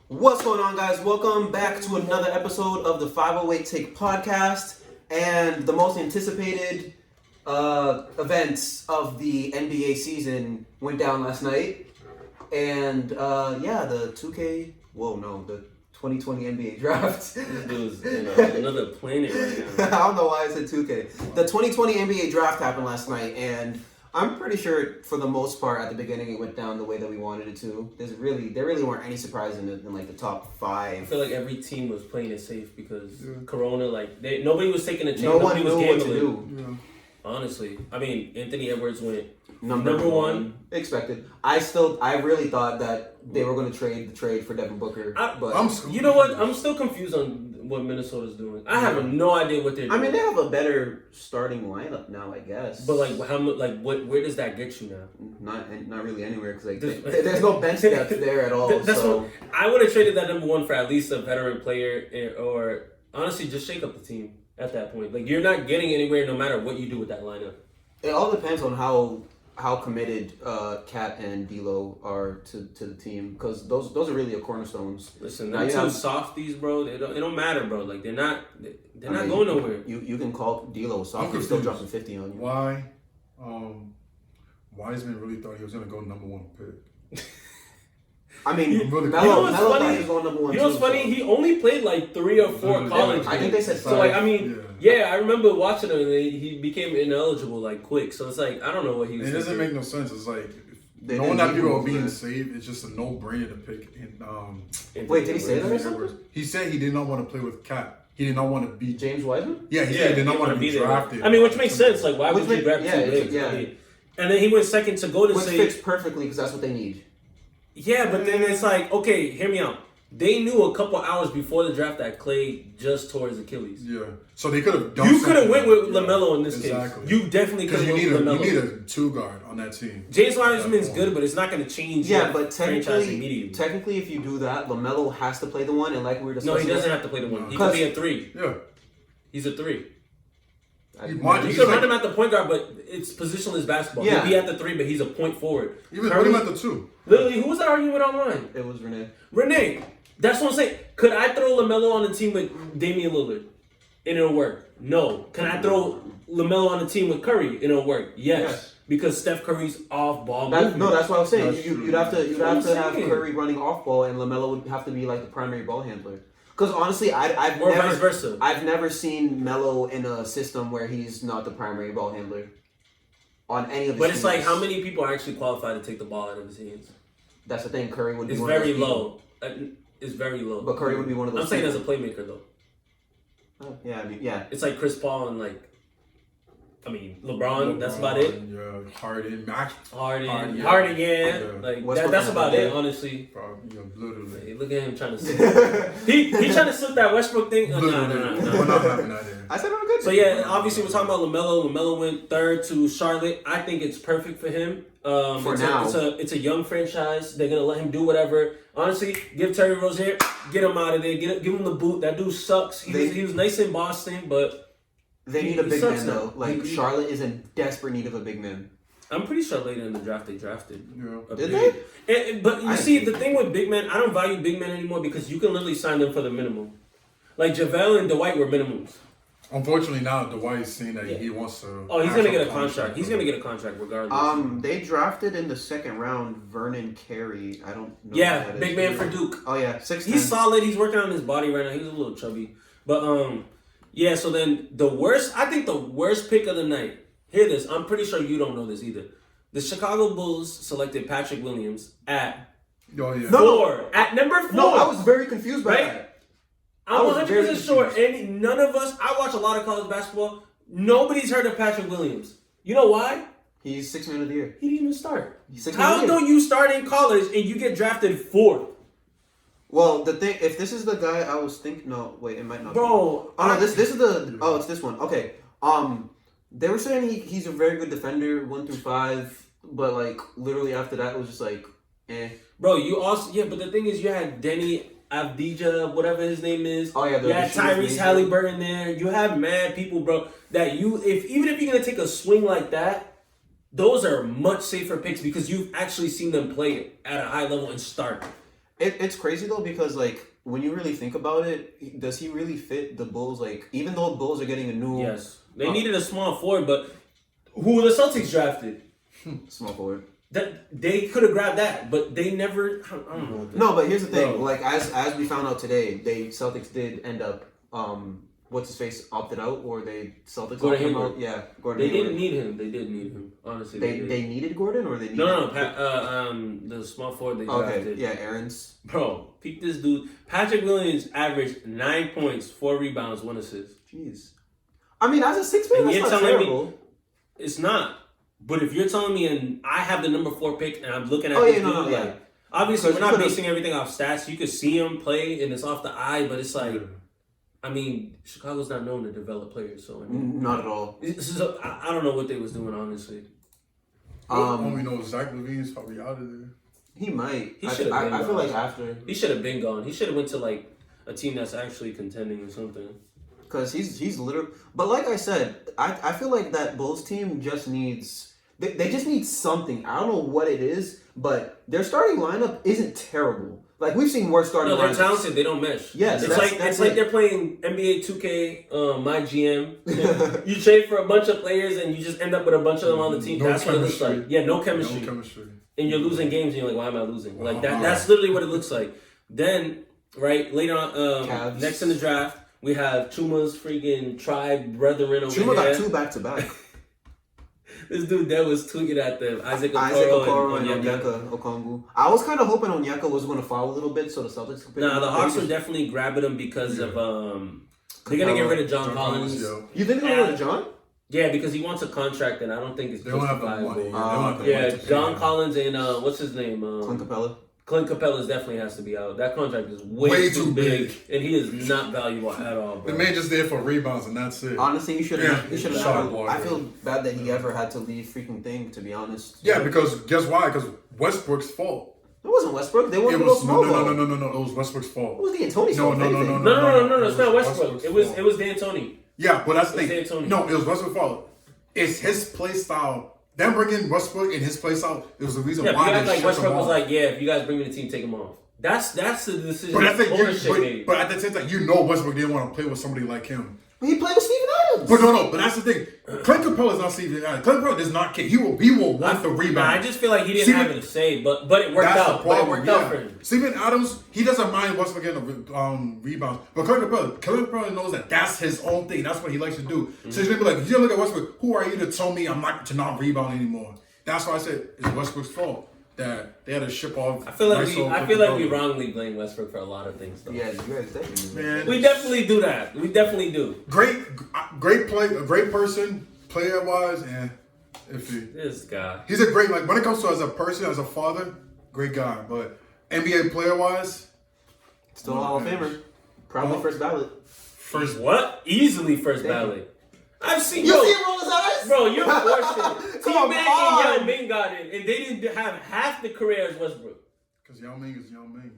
What's going on, guys? Welcome back to another episode of the 508 Take podcast and the most anticipated events of the NBA season went down last night. And the 2K, the 2020 NBA draft. This dude's in another planet right now. I don't know why I said 2K. The 2020 NBA draft happened last night, and I'm pretty sure for the most part at the beginning it went down the way that we wanted it to. There really weren't any surprises in like the top five. I feel like every team was playing it safe because Corona, nobody was taking a chance. No one Nobody knew was what to gambling. do. Yeah. Honestly, I mean, Anthony Edwards went Number one. Expected. I really thought that they were going to trade for Devin Booker. You know what? I'm still confused on what Minnesota's doing. I have no idea what they're doing. I mean, they have a better starting lineup now, I guess. But where does that get you now? Not really anywhere because there's no bench depth there at all. I would have traded that number one for at least a veteran player, or honestly just shake up the team at that point. Like, you're not getting anywhere no matter what you do with that lineup. It all depends on how committed Cat and D'Lo are to the team, because those are really the cornerstones. Listen, they're two softies, bro. It don't matter, bro. Like, they're not going nowhere. You can call D'Lo a softie, still dropping 50 on you. Why? Wiseman really thought he was gonna go number one pick. I mean, Melo thought he was going number one. You know what's funny? He only played like 3 or 4 college. I think they said so. Like, I mean, I remember watching him. And he became ineligible like quick. So it's like, I don't know what he was. It doesn't make no sense. It's like knowing that people are being saved, it's just a no-brainer to pick. Wait, did he say that or something? He said he did not want to play with Cat. He did not want to be James Wiseman. Yeah, he said he did not want to be drafted. I mean, which makes sense. Like, why would you draft 2 bigs? Yeah. And then he went second to Golden State. Which fits perfectly because that's what they need. Yeah, but then it's like, okay, hear me out. They knew a couple hours before the draft that Clay just tore his Achilles. Yeah, so they could have done. You could have went with LaMelo in this case. You definitely could have went with LaMelo. You need a 2 guard on that team. James Wiseman's good, but it's not going to change. Yeah, but franchise immediately. Technically, if you do that, LaMelo has to play the 1, and like we were discussing. No, he doesn't have to play the 1. He could be a 3. Yeah, he's a 3. You could run him at the point guard, but it's positionless basketball. Yeah. He'll be at the 3, but he's a point forward. Even put him at the 2. Literally, who was I arguing with online? It was Renee. That's what I'm saying. Could I throw LaMelo on the team with Damian Lillard and it'll work? No. Can I throw LaMelo on the team with Curry and it'll work? Yes. Because Steph Curry's off ball. No, that's what I was saying. You'd have to have saying. Curry running off ball, and LaMelo would have to be like the primary ball handler. Because honestly, vice versa. I've never seen Melo in a system where he's not the primary ball handler on any of his But it's teams. like, how many people are actually qualified to take the ball out of his hands? That's the thing. Curry would be It's one very of those low. It's very low. But Curry would be one of those. I'm saying people. as a playmaker, though. Oh, yeah. It's like Chris Paul and LeBron. That's about it. Yeah, Harden, Max. Harden, yeah. Like that's about it, honestly. Probably, literally. Hey, look at him trying to slip. he trying to slip that Westbrook thing. No. We're not having that here. I said I'm good. So yeah, obviously we're talking about LaMelo. LaMelo went 3rd to Charlotte. I think it's perfect for him. It's a young franchise. They're gonna let him do whatever. Honestly, give Terry Rozier, get him out of there. Give him the boot. That dude sucks. He was nice in Boston, but. They need a big man, though. Like, Charlotte is in desperate need of a big man. I'm pretty sure later in the draft they drafted. Yeah. Did they? But you see, the thing with big men, I don't value big men anymore because you can literally sign them for the minimum. Like, JaVale and Dwight were minimums. Unfortunately, now Dwight's saying that he wants to. Oh, he's going to get a contract. He's going to get a contract regardless. They drafted in the 2nd round Vernon Carey. I don't know. Yeah, big man for Duke. Oh, yeah. 6'10". He's solid. He's working on his body right now. He's a little chubby. But, yeah, so then I think the worst pick of the night, hear this, I'm pretty sure you don't know this either. The Chicago Bulls selected Patrick Williams at 4. At number 4. No, I was very confused by that. I'm 100% sure, and none of us, I watch a lot of college basketball, nobody's heard of Patrick Williams. You know why? He's 6th man of the year. He didn't even start. He's How don't you start in college and you get drafted 4th? Well, the thing, if this is the guy I was thinking, no, wait, it might not. Bro. Oh, no, this is it's this one. Okay. They were saying he's a very good defender, 1 through 5, but like literally after that it was just like, eh. Bro, you also, but the thing is you had Denny Avdija, whatever his name is. Oh yeah, you had Tyrese Halliburton there. You have mad people, bro, that even if you're gonna take a swing like that, those are much safer picks because you've actually seen them play at a high level and start. It's crazy though because like when you really think about it, does he really fit the Bulls? Like even though the Bulls are getting a new Yes, they needed a small forward, but who the Celtics drafted? small forward. That they could have grabbed that, but they never. I don't know. No, but here's the thing. Bro. Like as we found out today, Celtics did end up what's his face opted out, or Celtics Gordon opted him Hayward. out. Yeah, Gordon. They Hayward. didn't need him. They did need him. Honestly, They needed Gordon, or they needed no. The small forward they drafted. Okay, yeah, Aaron's. Bro, peep this dude. Patrick Williams averaged 9 points, 4 rebounds, 1 assist. Jeez. I mean, as a 6 man, And that's you're not telling me- terrible. It's not. But if you're telling me, and I have the number 4 pick, and I'm looking at Oh, this yeah, no, dude, no, yeah. like, obviously we're Because not you basing everything off stats. You could see him play, and it's off the eye, but it's like, I mean, Chicago's not known to develop players, so I mean, Not at all. I don't know what they was doing, honestly. We know Zach Levine's probably out of there. He might. He should've been I feel gone. like after He should have been gone. He should have went to like a team that's actually contending or something. because he's literally. But like I said, I feel like that Bulls team just needs. They just need something. I don't know what it is, but their starting lineup isn't terrible. Like we've seen worse starting No, they're lineups. talented. They don't mesh. Yes, it's that's- like that's it's like it. they're playing NBA 2K, my GM. You trade for a bunch of players and you just end up with a bunch of them on the team. No that's what it looks chemistry. like. Yeah, no chemistry. No chemistry. And you're losing games and you're like, why am I losing? Like that. Uh-huh. That's literally what it looks like. Then, right, later on, Cavs. next in the draft, we have Chuma's freaking tribe brethren over Chuma here. got 2 back to back. This dude that was tweeting at them, Isaac Isaac Okoro Okoro and and Onyeka. Onyeka Okongwu. I was kind of hoping Onyeka was going to fall a little bit so the Celtics could pick Nah, him the up. Hawks They were just- definitely grabbing him because of they're gonna get rid of John Collins. yo. You think they're going to John? Yeah, because he wants a contract that I don't think is They don't have the justifiable. money. They don't Ah, have the Yeah, money to pay John him. Collins and what's his name? Clint Capella. Clint Capella definitely has to be out. That contract is way, Way too too big, big. and he is not valuable at all, The bro. man just there for rebounds and that's it. Honestly, you should have. Yeah, You should have. shot never- blocker. I feel bad that he ever had to leave freaking thing. To be honest. Yeah, because guess why? Because Westbrook's fault. It wasn't Westbrook. They wanted It to go was small no. ball. It was Westbrook's It fault. was D'Antoni's No, fault. no, if no, anything. No, it's not It was Westbrook. Westbrook's It was D'Antoni. Yeah, but that's the It's thing. D'Antoni. No, it was Westbrook's fault. It's his play style. Them bringing Westbrook in his play style, it was the reason Yeah, why but they like shipped him Westbrook was off. like, yeah, if you guys bring me the team, take him off. That's the decision But I think ownership made. but at the same time, you know Westbrook didn't want to play with somebody like him. He played with Steven Adams. But no, but that's the thing. Clint Capella is not Steven Adams. Clint Capella does not care. He will want the rebound. Nah, I just feel like he didn't Steven- have it to say, but it worked That's out. the problem. But it worked yeah. out for him. Steven Adams, he doesn't mind Westbrook getting the rebounds, but Clint Capella knows that that's his own thing. That's what he likes to do. So he's gonna be like, he's gonna look at Westbrook. Who are you to tell me I'm not to not rebound anymore? That's why I said it's Westbrook's fault that they had to ship off. I feel like nice old we Clint Capella. wrongly blame Westbrook for a lot of things, though. Yeah, you guys definitely. Man, We definitely do that. We definitely do. great play, a great person, player wise, and iffy. This guy. He's a great when it comes to as a person, as a father, great guy. But NBA player wise, Still a Hall of Famer. Probably first ballot. first. What? Easily first Thank ballot. I've seen You bro, see him roll his eyes? bro, you're forcing it. Come T-Mac and on. Yao Ming got it, and they didn't have half the career as Westbrook. Because Yao Ming is Yao Ming.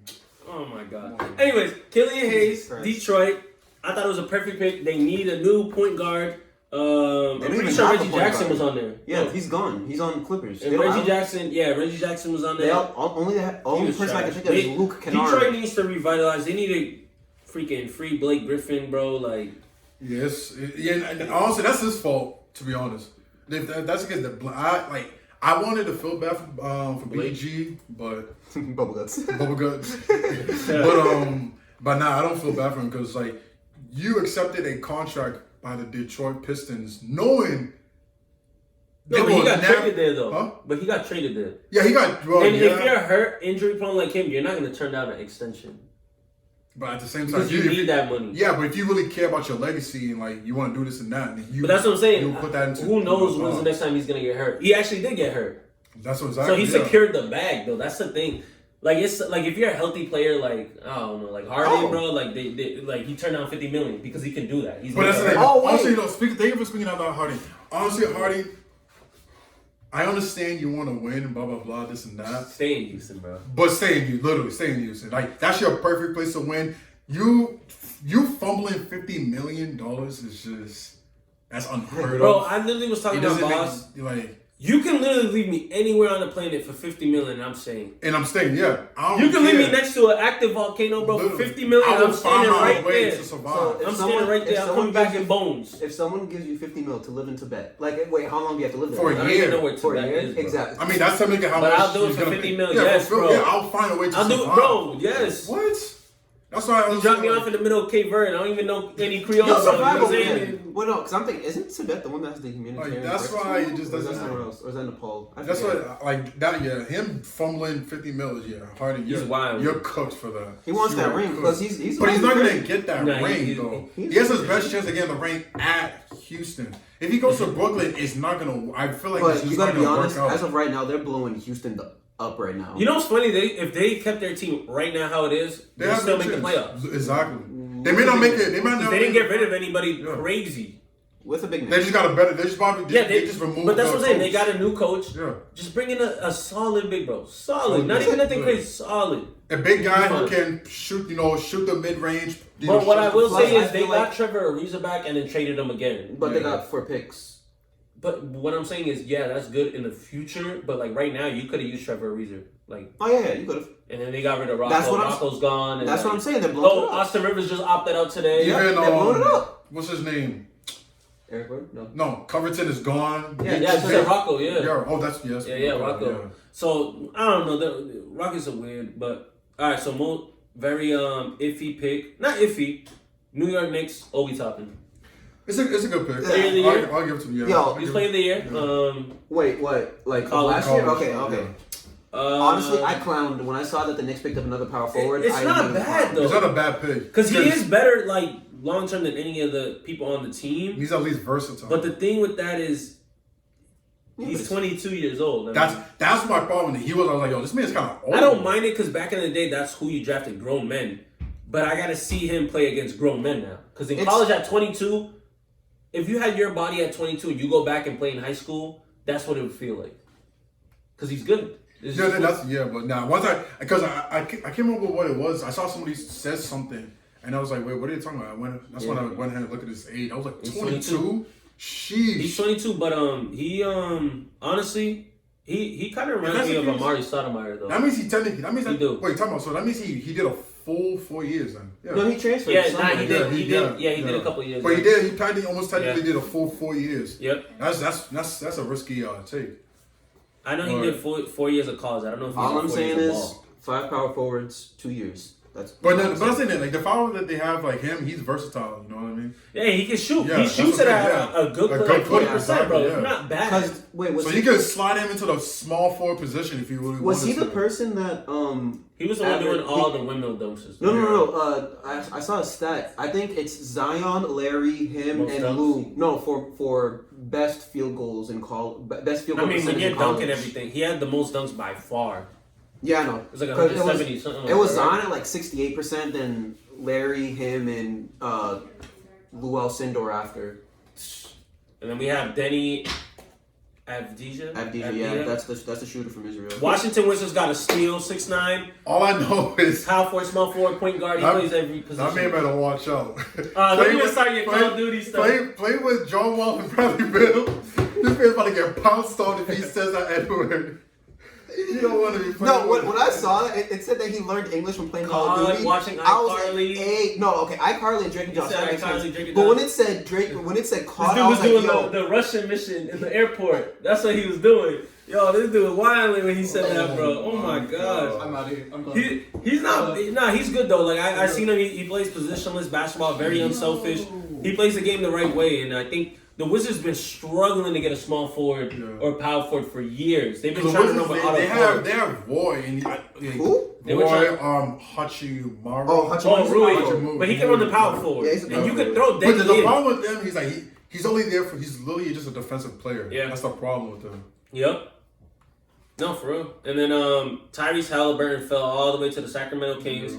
Oh my god. Come on. Anyways, Killian Hayes, Christ. Detroit. I thought it was a perfect pick. They need a new point guard. I'm don't pretty even sure have a Reggie point Jackson guard. was on there. Yeah, No. he's gone. He's on Clippers. And Reggie Jackson was on there. They only He was person I can trash. think of is Luke Kennard. Detroit needs to revitalize. They need a freaking free Blake Griffin, bro. Like, Yes, and honestly, that's his fault. To be honest, if that's against I wanted to feel bad for BG, but Bubble guts. Bubba Guts. but nah, I don't feel bad for him because you accepted a contract by the Detroit Pistons, knowing. no, they but he will got never- traded there though. Huh? But he got traded there. Yeah, he got. Well, And yeah, if you're hurt, injury prone like him, you're not going to turn down an extension but at the same time, because you need that money. Yeah, but if you really care about your legacy and you want to do this and that, then you. But that's what I'm saying. You put that into. Who knows when's the next time he's going to get hurt? He actually did get hurt. That's what So exactly. he yeah. secured the bag though. That's the thing. Like it's like if you're a healthy player, like I don't know, like Harden, Oh. bro, like they like he turned down $50 million because he can do that. He's But that's the thing. Oh, wait. Honestly, thank you for speaking out about Hardy. Honestly, Hardy, I understand you want to win, blah blah blah, this and that. stay in Houston, bro. But stay in Houston. Like that's your perfect place to win. You fumbling $50 million is just that's unheard Bro, of. I literally was talking It to my doesn't boss. make You can literally leave me anywhere on the planet for $50 million, and I'm staying. And I'm staying, yeah. I don't You can care. leave me next to an active volcano, bro, for $50 million. I will I'm standing find my right way there. to survive. So if I'm someone- standing right if there. I'm someone coming back gives in you- bones. If someone gives you $50 million to live in Tibet, like, wait, how long do you have to live there? For a I don't year. even know where For a Tibet year? is, bro. Exactly. I mean, that's something how But much I'll do it she's for gonna 50 pay. million. Yeah, Yes, for, bro. Yeah, I'll find a way to I'll do survive. it, bro. Yes. What? That's why I You was dropped me off in the middle of Cape Verde. I don't even know any Creole. Yo, bro. You know survival, what I'm saying? man. Well, no, because I'm thinking, isn't Tibet the one that has the humanitarian? Like, that's crisis? why he just Or is doesn't that somewhere know. else? Or is that Nepal? I That's forget. what, like, that, yeah, him fumbling 50 mil is, yeah, Hardy, He's wild. You're cooked for that. He wants You that are ring, cooked. because he's But he's not already going to get that Nah, ring, he's- though. he's- He has his best chance of getting the ring at Houston. If he goes to Brooklyn, it's not going to, I feel like it's But just you not gotta be going to honest, work out. as of right now, they're blowing Houston up right now. You know what's funny? If they kept their team right now how it is, They they'll have still no make the chance. playoffs. Exactly. They may not make it. They might not. They didn't make get rid of anybody crazy. with a big man. They just got a better. They just probably. Yeah, they just removed. but that's the what I'm saying. They coach. got a new coach. Yeah. Just bring in a solid big bro. Solid. Solid. Not even nothing Yeah. crazy. Solid. A big guy who Fine. can shoot. Shoot the mid range. But what I will Plus, say I is they feel got like- Trevor Ariza back and then traded him again. But they Yeah. got 4 picks. But what I'm saying is, yeah, that's good in the future. But like right now, you could have used Trevor Ariza. Like, Oh yeah, you could have. and then they got rid of Rocco. That's what I'm- Rocco's gone. And That's what like, I'm saying. They're blowing Oh, it up. Austin Rivers just opted out today. Yeah. Even they're blowing it up. what's his name? Eric Gordon? No. No, Covington is gone. Yeah, Yeah, I said Rocco. Yeah. Yeah. Oh, that's yes. Yeah, Rocco. So I don't know. The Rockets are weird, but all right. So very iffy pick. Not iffy. New York Knicks. Obi Toppin. It's a good pick. Player of the year? I'll give it to him. Yeah. Yo, I'll He's give player it- of the year. Yeah. Wait, what? Like College. last year? College, Okay, yeah. okay. Honestly, I clowned when I saw that the Knicks picked up another power forward. It's I not immediately bad, clowned. though. It's not a bad pick. because he is better, like long term, than any of the people on the team. He's at least versatile. But the thing with that is, he's 22 years old. I mean, That's my problem. He was. I was like, yo, this man's kind of old. I don't mind it because back in the day, that's who you drafted, grown men. But I got to see him play against grown men now. Because in college at 22, if you had your body at 22 and you go back and play in high school, that's what it would feel like. Because he's good. It's Yeah, just- but now once I can't remember what it was. I saw somebody says something, and I was like, wait, what are you talking about? When I went ahead and looked at his age. I was like, He's 22. He's Sheesh. 22, but he honestly, he kind of reminds me of Amari Stoudemire though. That means he technically. That means He do. wait, talking about. So that means he did a full 4 years then. Yeah. No, he transferred. Yeah, to nah, somewhere. he did. He did a couple of years. But he did. He probably almost technically Yeah. did a full 4 years. Yep. That's a risky take. I know he But- did 4 years of college. I don't know if he All did I'm 4 saying years of is ball. 5 power forwards, 2 years. That's. But I'm saying that like the follower that they have like him, he's versatile. You know what I mean? Yeah, he can shoot. Yeah, he that's shoots what it I'm saying, at yeah. a good A clip, good like clip, 40%, bro. exactly, It's yeah. not bad. Because wait, was So he, you could slide him into the small forward position if you really was wanted he the to. person that He was the one doing average- all the windmill dunks. No. I saw a stat. I think it's Zion, Larry, him, Most and dunks? Lou. No, for best field goals in college. Best field I goal mean, when percentage you're in college. dunking everything, he had the most dunks by far. Yeah, I know. It was like 'Cause 170 something. It was like that, Zion at like 68%, then Larry, him, and Lou Alcindor after. And then we have Denny Avdija. Avdija, yeah, that's the shooter from Israel. Washington Wizards got a steal, 6'9". All I know is Power forward, small forward, point guard. He That- plays every position. that man better watch out. Don't even start your Call of Duty stuff. Play with John Wall and Bradley Bill. This man's about to get pounced on if he says that N-word. You don't want to be playing No, with when I saw it said that he learned English from playing Call of COD, Duty. watching I was iCarly. like, hey, no, okay, iCarly and Drake and Josh. said That makes iCarly, sense. Drake and But when Josh. it said Drake, when it said This COD, dude I was was like, doing yo, the Russian mission in the airport. That's what he was doing. Yo, this dude was wilding when he said that, bro. Oh my gosh. I'm out of here. I'm going. He's not. Nah, he's good though. Like I seen him. He plays positionless basketball, very unselfish. He plays the game the right way, and I think the Wizards been struggling to get a small forward or power forward for years. They've been The trying to Wizards, know about they Otto have Roy and who? They were Roy trying- Hachimaru. Oh, Hachimura. Oh, Rui, Hachimura. but he can run the power forward, Yeah, he's a and power you can forward. throw But Denny the in. problem with them, he's like he's only there for he's literally just a defensive player. Yeah. That's the problem with him. Yep. No, for real. And then Tyrese Halliburton fell all the way to the Sacramento Kings,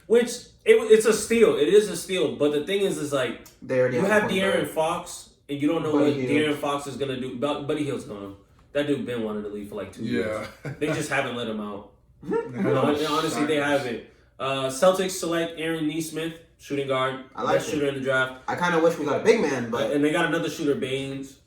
which it's a steal. It is a steal. But the thing is like They already you have have a point De'Aaron guard. Fox, and you don't know Buddy what Hield. De'Aaron Fox is gonna do. Buddy Hield's gone. That dude been wanting to leave for like 2 years. Yeah. They just haven't let him out. Yeah. Honestly, they haven't. Celtics select Aaron Neesmith, shooting guard, I like best it. shooter in the draft. I kind of wish we got a big man, but And they got another shooter, Baines.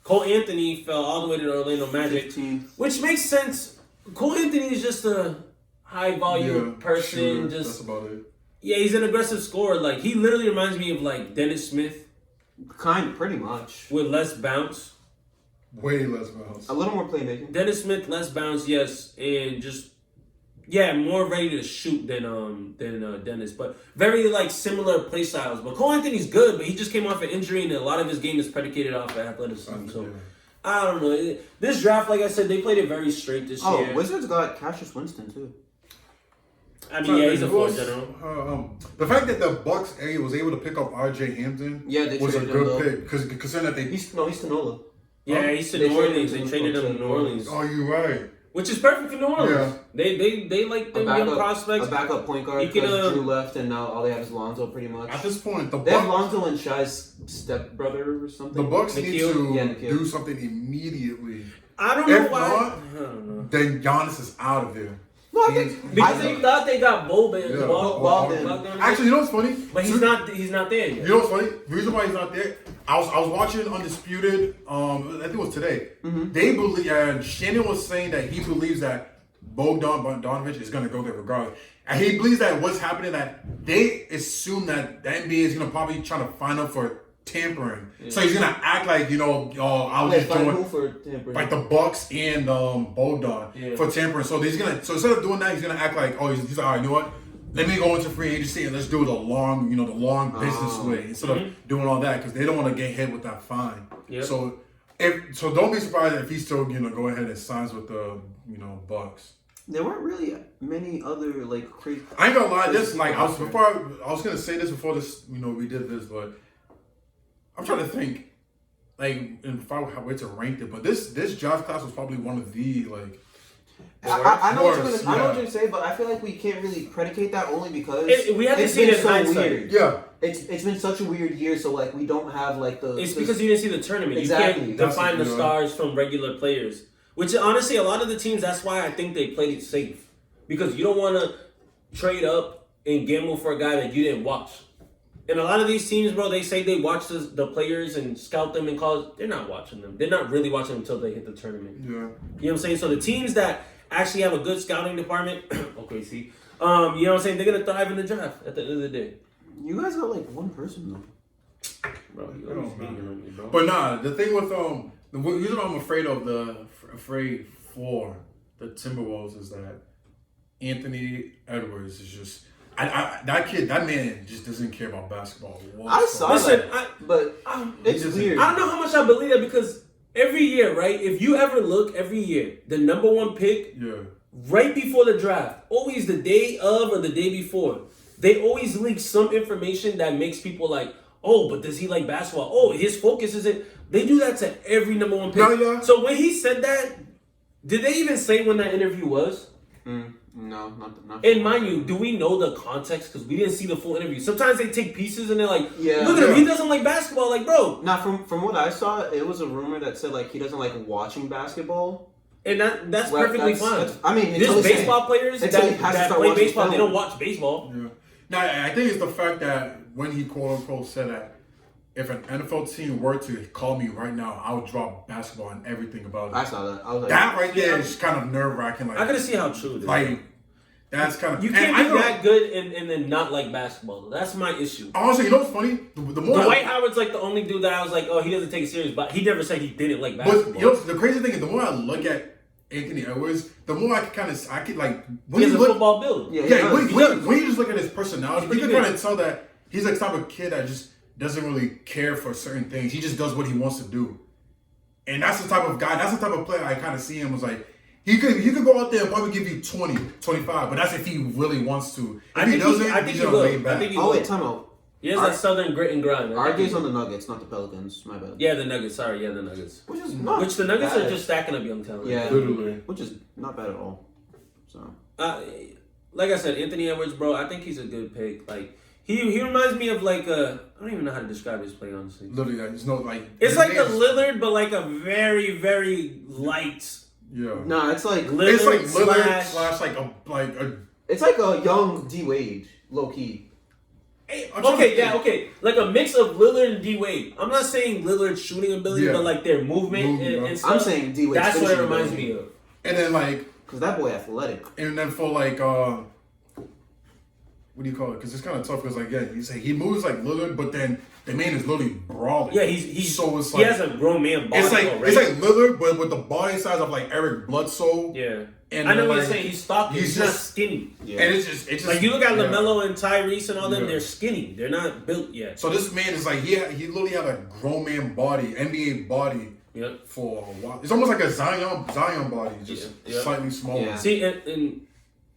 Cole Anthony fell all the way to the Orlando Magic, 15th. which makes sense. Cole Anthony is just a high volume person. Sure, just that's about it. Yeah, he's an aggressive scorer. Like, he literally reminds me of like Dennis Smith Pretty much. with less bounce. Way less bounce. A little more playmaking. Dennis Smith, less bounce, yes, and just more ready to shoot than Dennis, but very like similar play styles. But Cole Anthony's good, but he just came off an injury, and a lot of his game is predicated off of athleticism. So I don't know. This draft, like I said, they played it very straight this year. Oh, Wizards got Cassius Winston too. I mean, yeah, he's a floor general. The fact that the Bucks was able to pick up R.J. Hampton They was a traded good him, pick because considering that they. He's Tanola. Yeah, he's to They New Orleans. They traded traded him to New Orleans, Oh, you're right. which is perfect for New Orleans. They like them young prospects. A backup point guard He can, because Drew left, and now all they have is Lonzo pretty much. At this point, They have Lonzo and Shai's stepbrother or something. the Bucks need to Nikhil. do something immediately. I don't know If why. not, I don't know. then Giannis is out of there. No, I think Because they thought they got Boban. Yeah. Bogdan. Actually, you know what's funny? But he's not there yet. You know what's funny? The reason why he's not there, I was watching Undisputed. I think it was today. They believe, and Shannon was saying that he believes that Bogdanovich is going to go there regardless, and he believes that what's happening that they assume that the NBA is going to probably try to find him for tampering. Yeah. So he's going to act like I was just doing for tampering. like the Bucks and Bogdan for tampering. So so instead of doing that, he's gonna act like he's like, all right, you know what? Let me go into free agency and let's do it the long business way instead of doing all that because they don't want to get hit with that fine. Yep. So don't be surprised if he still go ahead and signs with the Bucks. There weren't really many other like crazy. I ain't gonna lie, this like I was gonna say this before this we did this, but I'm trying to think. Like, if I were to rank it, but this draft class was probably one of the like. I know what you're gonna say, but I feel like we can't really predicate that only because we haven't seen it in hindsight. Weird. Yeah, it's been such a weird year, so like we don't have like the. It's because you didn't see the tournament. Exactly. You can't define the stars from regular players. Which honestly, a lot of the teams, that's why I think they played it safe, because you don't want to trade up and gamble for a guy that you didn't watch. And a lot of these teams, bro, they say they watch the players and scout them in college. They're not watching them. They're not really watching them until they hit the tournament. Yeah. You know what I'm saying? So the teams that actually have a good scouting department, OKC, you know what I'm saying? They're going to thrive in the draft at the end of the day. You guys got like one person though. Bro, you always hating on me, bro. But nah, the thing with the reason I'm afraid for the Timberwolves is that Anthony Edwards is just. That man just doesn't care about basketball. I saw that, but it's weird. I don't know how much I believe that because every year, right? If you ever look every year, the number one pick, right before the draft, always the day of or the day before, they always leak some information that makes people like, oh, but does he like basketball? Oh, his focus isn't. They do that to every number one pick. Yeah. So when he said that, did they even say when that interview was? No, not. And mind you, do we know the context? Because we didn't see the full interview. Sometimes they take pieces and they're like, look at him, he doesn't like basketball. Like, bro. Now, from what I saw, it was a rumor that said like he doesn't like watching basketball. And that's perfectly fine. I mean, there's baseball players that play baseball, they don't watch baseball. Yeah. Now, I think it's the fact that when he quote unquote said that if an NFL team were to call me right now, I would drop basketball and everything about it. I saw that. I was like, that right there is kind of nerve wracking. Like, I gotta see how true it is. Like, that's kind of. You can't be that good and then not like basketball. That's my issue. Honestly, you know what's funny? The more Dwight Howard's like the only dude that I was like, oh, he doesn't take it serious, but he never said he didn't like basketball. But you know, the crazy thing is, the more I look at Anthony Edwards, the more I could like when he has you a football build. When you just look at his personality, you can kind of tell that he's like the type of kid that just doesn't really care for certain things. He just does what he wants to do. And that's the type of guy, that's the type of player I kind of see him was like, he could go out there and probably give you 20, 25, but that's if he really wants to. If he doesn't, he's gonna lay back. Wait, time out. He has that southern grit and grind. RJ's on the Nuggets, not the Pelicans. My bad. Yeah, the Nuggets. Sorry, the Nuggets. Which is not the Nuggets bad. are just stacking up young talent. Yeah, literally. Which is not bad at all. So, like I said, Anthony Edwards, bro, I think he's a good pick. Like he reminds me of like I don't even know how to describe his play honestly. Literally, there's no like. It's like a Lillard, but like a very very light. Yeah. Nah, it's like Lillard, it's like Lillard slash like a. It's like a young D Wade, low key. Okay. Like a mix of Lillard and D Wade. I'm not saying Lillard's shooting ability, but like their movement and stuff. I'm saying D Wade. That's what it reminds me of. And then like, because that boy athletic. and then for like, what do you call it? Because it's kind of tough. Because like, yeah, he moves like Lillard, but then the man is literally brawling. Yeah, he's so it's he like has a grown man body. it's like Lillard, but with the body size of like Eric Bledsoe. Yeah. And I know then, what like, you're saying. He's stocky. He's just skinny. Yeah. And it's just Like you look at yeah. LaMelo and Tyrese and all them, Yeah. they're skinny. They're not built yet. So this man is like he literally had a grown man body, NBA body. Yep. For a while, it's almost like a Zion body, just slightly smaller. Yeah. See, and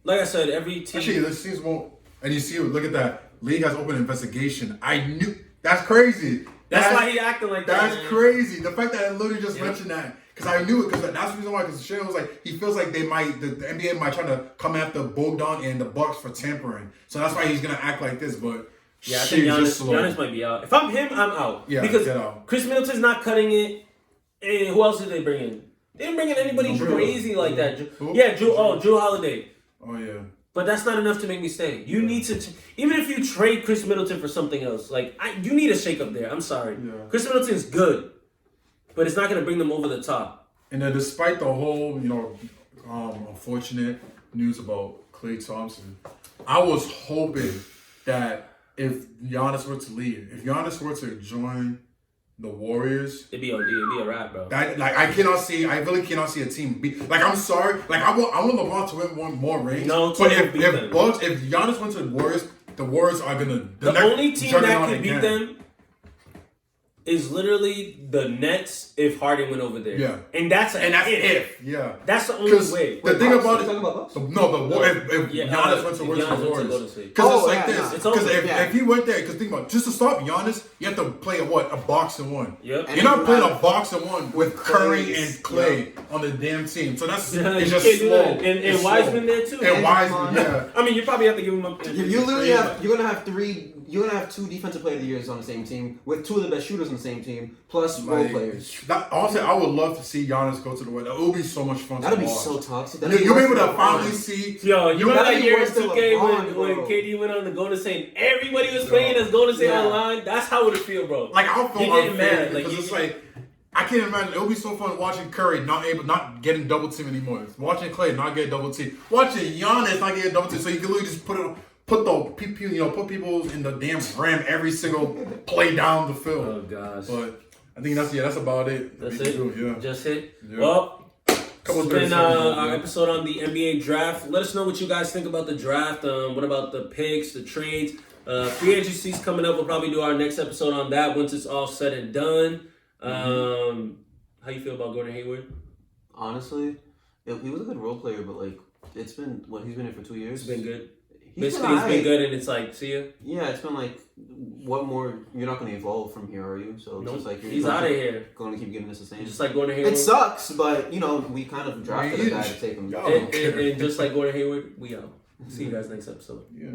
like I said, every team. Actually, this seems more. And you see, look at that. League has open investigation. I knew that's crazy. That's why he acting like that. That's man. crazy. The fact that I literally just mentioned that. Because I knew it, because that's the reason why. Because Shannon was like, he feels like the NBA might try to come after Bogdan and the Bucks for tampering. So that's why he's gonna act like this. But yeah, I think Giannis might be out. If I'm him, I'm out. Yeah, because get out. Chris Middleton's not cutting it. And who else did they bring in? They didn't bring in anybody crazy like that. Who? Yeah, Drew Holiday. Oh yeah. But that's not enough to make me stay. You need to, even if you trade Chris Middleton for something else, you need a shake up there. I'm sorry. Yeah. Chris Middleton's good, but it's not going to bring them over the top. And then despite the whole, unfortunate news about Klay Thompson, I was hoping that if Giannis were to leave, if Giannis were to join the Warriors, It'd be a wrap, bro. that I really cannot see a team be like. I'm sorry, like I want LeBron to win one more rings. No, but team will beat them. if Giannis went to the Warriors are gonna The only team that could beat them is literally the Nets if Harden went over there. Yeah. And that's if. Yeah. That's the only way. The thing about talking about Bucks? if Giannis went to Warriors. Because Oh, it's like yeah, this. no. Because over. if he went there, because think about it, just to stop Giannis, you have to play a box and one. Yep. You're not playing a box and one with Curry and Clay on the damn team. So that's it's just slow. And Wiseman there too. And Wiseman, yeah. I mean, you probably have to give him up. You literally have you're gonna have two defensive player of the years on the same team with two of the best shooters on the same team plus role players. Honestly, I would love to see Giannis go to the Warriors. It would be so much fun. That'd to be watch. so toxic. You'll be able to finally see. Yo, you remember that year in 2K when bro. KD went on the Golden State and everybody was playing as Golden State online? That's how it would feel, bro. Like I'll feel You're getting unfair mad. because it's like I can't imagine. It would be so fun watching Curry not getting double teamed anymore. Watching Clay not get double teamed. Watching Giannis not get double teamed. So you can literally just put people in the damn ram every single play down the field. Oh gosh. But I think that's about it. That's Me it. too, yeah. Just hit. Yeah. Well, Couple it's been 30 seconds, our yeah. episode on the NBA draft. Let us know what you guys think about the draft. What about the picks, the trades? Free agency's coming up. We'll probably do our next episode on that once it's all said and done. How you feel about Gordon Hayward? Honestly, he was a good role player, but like it's been he's been here for 2 years. It's been good. He's Basically, it's been alright. good, and it's like, see ya. Yeah, it's been like, what more? You're not going to evolve from here, are you? So it's Nope. just like He's out of here. Going to keep giving us the same. Just like Gordon Hayward. It sucks, but we kind of drafted a guy to take him. Yo. And just like Gordon Hayward, we out. See you guys next episode. Yeah.